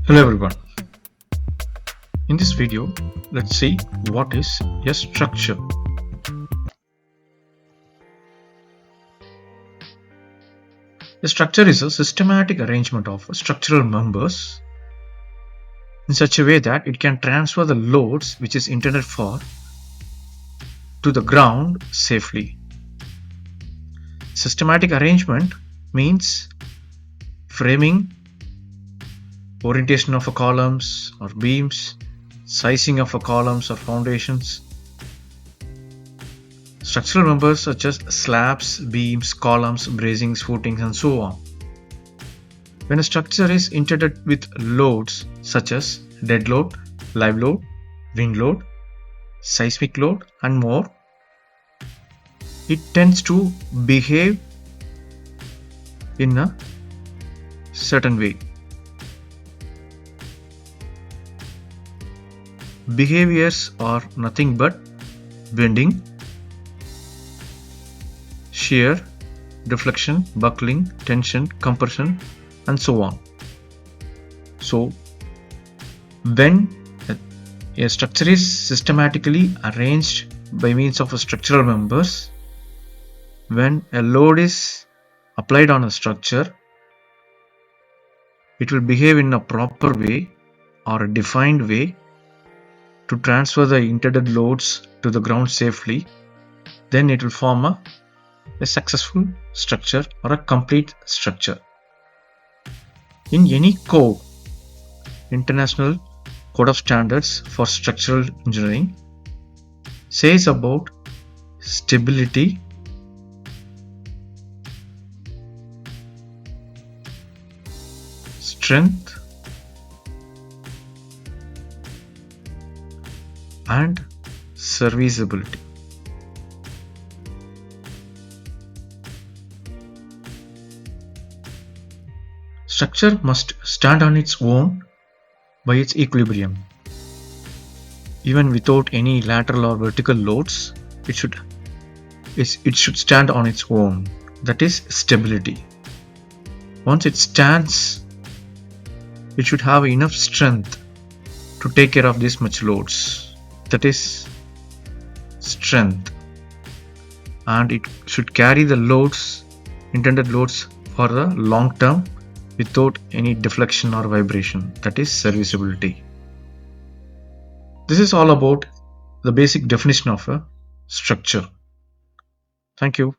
Hello everyone. In this video, let's see what is a structure. A structure is a systematic arrangement of structural members in such a way that it can transfer the loads which is intended for to the ground safely. Systematic arrangement means framing, orientation of a columns or beams, sizing of a columns or foundations. Structural members such as slabs, beams, columns, bracings, footings, and so on. When a structure is intended with loads such as dead load, live load, wind load, seismic load, and more, it tends to behave in a certain way. Behaviors are nothing but bending, shear, deflection, buckling, tension, compression, and so on. So, when a structure is systematically arranged by means of structural members, when a load is applied on a structure, it will behave in a proper way or a defined way to transfer the intended loads to the ground safely. Then it will form a successful structure or a complete structure. In any code, International Code of Standards for Structural Engineering says about stability, strength, and serviceability. Structure must stand on its own by its equilibrium. Even without any lateral or vertical loads, it should stand on its own. That is stability. Once it stands, it should have enough strength to take care of this much loads. That is strength. And it should carry the loads, intended loads, for the long term without any deflection or vibration. That is serviceability. This is all about the basic definition of a structure. Thank you.